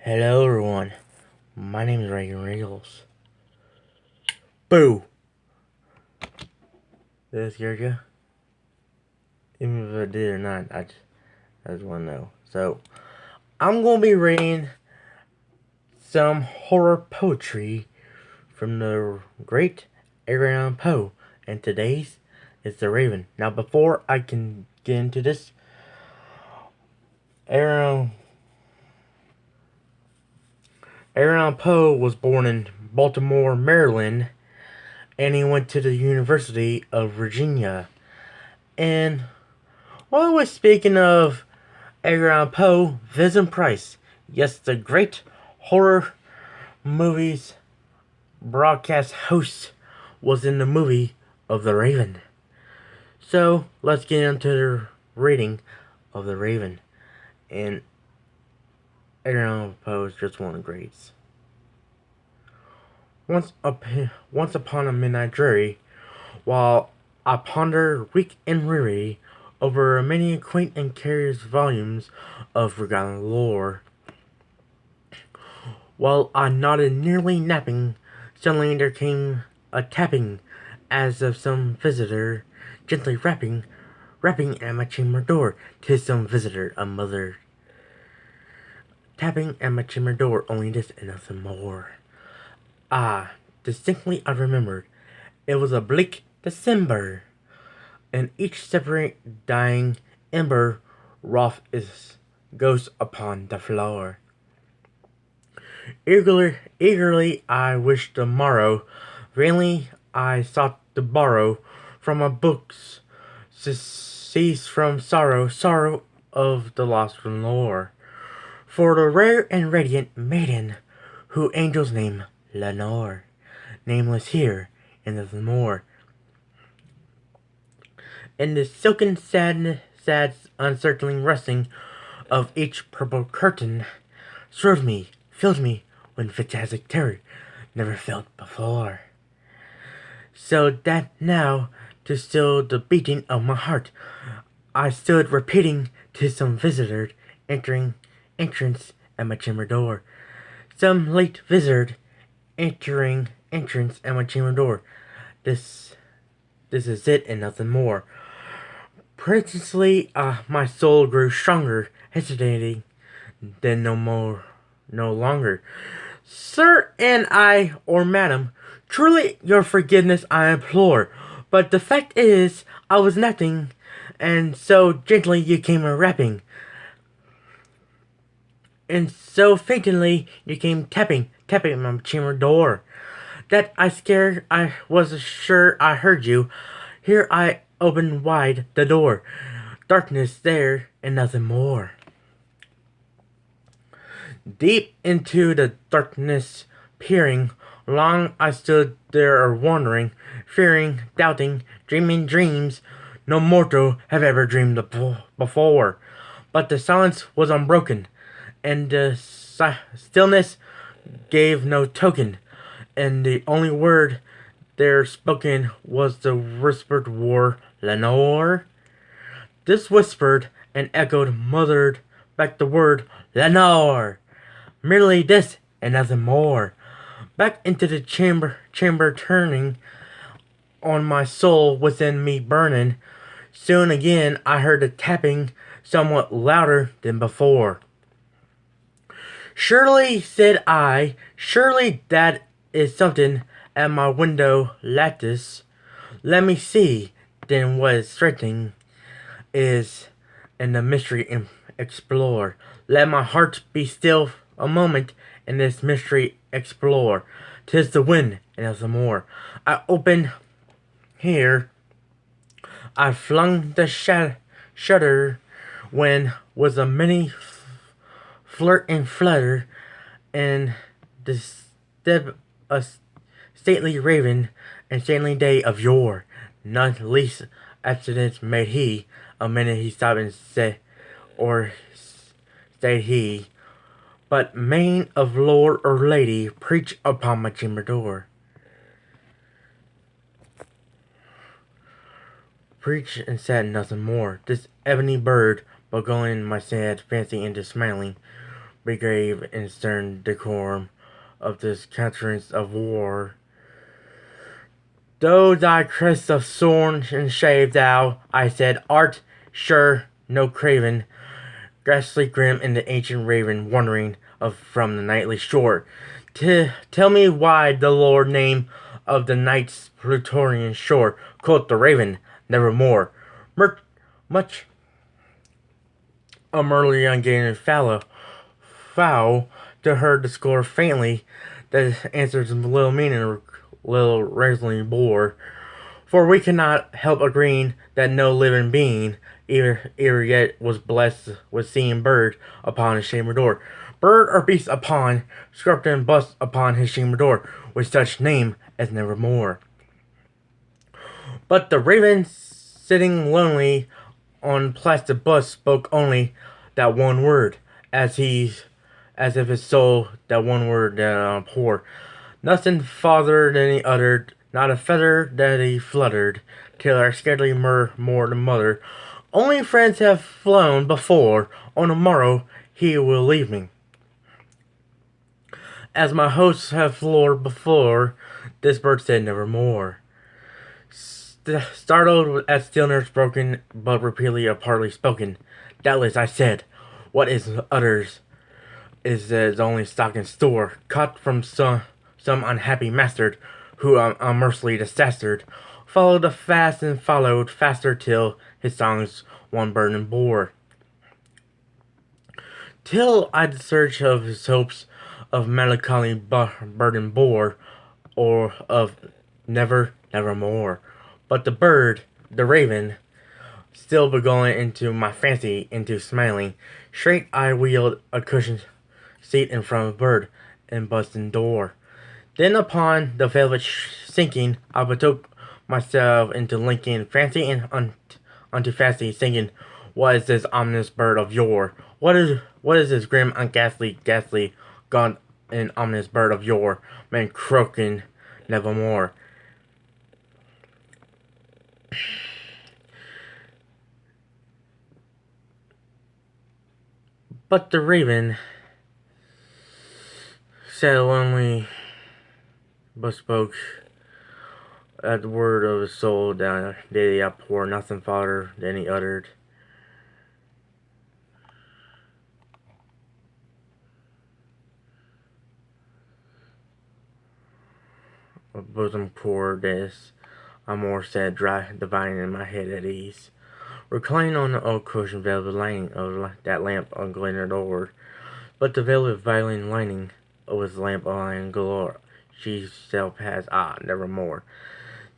Hello everyone, my name is Reagan Riggles. Boo! Did that scare you? Even if I did or not, I just want to know. So, I'm going to be reading some horror poetry from the great Edgar Allan Poe, and today's is The Raven. Now, before I can get into this, Edgar Allan Poe was born in Baltimore, Maryland, and he went to the University of Virginia. And while we're speaking of Edgar Allan Poe, Vincent Price, yes, the great horror movies broadcast host, was in the movie of The Raven. So let's get into the reading of The Raven. And Edgar Allan Poe is just one of the greats. Once upon a midnight dreary, while I ponder weak and weary over many quaint and curious volumes of forgotten lore, while I nodded nearly napping, suddenly there came a tapping, as of some visitor gently rapping at my chamber door. 'Tis some visitor, a mother, tapping at my chamber door, only this and nothing more. Ah, distinctly I remembered, it was a bleak December, and each separate dying ember wroth its ghost upon the floor. Eagerly I wished the morrow, vainly I sought to borrow from my books, to cease from sorrow of the lost lore, for the rare and radiant maiden, who angels name Lenore, nameless here and nothing more. And the silken sad uncertain rustling of each purple curtain filled me with fantastic terror never felt before. So that now, to still the beating of my heart, I stood repeating to some visitor entrance at my chamber door. Some late visitor entrance at my chamber door. This is it and nothing more. Presently, my soul grew stronger, hesitating, then no longer. Sir and I, or madam, truly your forgiveness I implore, but the fact is, I was nothing, and so gently you came a-rapping, and so faintly you came tapping at my chamber door, that I was sure I heard you. Here I opened wide the door. Darkness there and nothing more. Deep into the darkness peering, long I stood there wondering, fearing, doubting, dreaming dreams no mortal have ever dreamed before. But the silence was unbroken, and the stillness gave no token, and the only word there spoken was the whispered word, Lenore. This whispered and echoed, muttered back the word, Lenore. Merely this and nothing more. Back into the chamber turning, on my soul within me burning. Soon again I heard the tapping, somewhat louder than before. Surely, said I, surely that is something at my window lattice. Let me see, then, what is threatening is, and the mystery explore. Let my heart be still a moment, and this mystery explore. 'Tis the wind, and nothing more. I open here. I flung the shutter, when was a many flirt and flutter, and the step a stately raven and stately day of yore. Not least accidents made he. A minute he stopped and said, or stayed he, but main of lord or lady preach upon my chamber door. Preach and said nothing more. This ebony bird, but going my sad fancy into smiling, be grave and stern decorum of this countenance of war. Though thy crest of thorn and shave thou, I said, art sure no craven, ghastly grim in the ancient raven, wandering from the nightly shore. Tell me why the Lord name of the night's Plutonian shore, quoth the raven, nevermore. Much a merely ungained foul to her discourse faintly, that answers little meaning, little raisingly bore. For we cannot help agreeing that no living being ever yet was blessed with seeing bird upon his chamber door, bird or beast upon, sculpted and bust upon his chamber door, with such name as nevermore. But the raven, sitting lonely on plastic bust, spoke only that one word, as if his soul that one word that poor. Nothing farther than he uttered, not a feather that he fluttered, till I scarcely more than mother. Only friends have flown before, on the morrow he will leave me. As my hosts have flown before, this bird said nevermore. Startled at stillness broken, but repeatedly or partly spoken, doubtless I said, what is utters is only stock and store, caught from some unhappy master, who unmercifully disastered, followed the fast and followed faster till his songs one burden bore. Till I the search of his hopes of melancholy burden bore, or of nevermore. But the bird, the raven, still beguiling into my fancy, into smiling, straight I wheeled a cushioned seat in front of the bird, and busting door. Then upon the velvet sinking, I betook myself into linking fancy and unto fancy, singing, what is this ominous bird of yore? What is this grim, ghastly, gaunt and ominous bird of yore, man croaking nevermore? But the raven said lonely, but spoke at the word of his soul that daily outpour, nothing farther than he uttered. A bosom poor this, a more said, dry, divine in my head at ease. Reclining on the old cushion velvet lining of that lamp unglinted o'er, but the velvet veiling lining of his lamp on galore, she self has nevermore.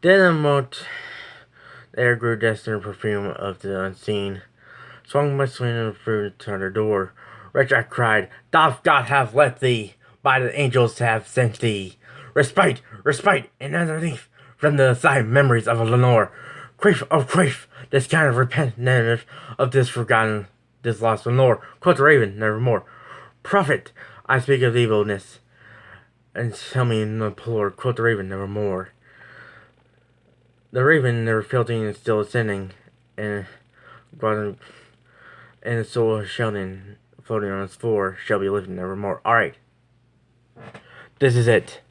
Then a moment there grew destined perfume of the unseen, swung my swing through to her door. Wretch, I cried, doth God have let thee? By the angels have sent thee respite, and underneath from the side memories of Lenore. Quaif, this kind of repentance of this forgotten, this lost Lenore. Quoth the raven, nevermore. Prophet, I speak of evilness, and tell me in the poor. Quoth the raven, nevermore. The raven, never filtering and still ascending, and and the soul shouting, floating on its floor, shall be lifted nevermore. Alright. This is it.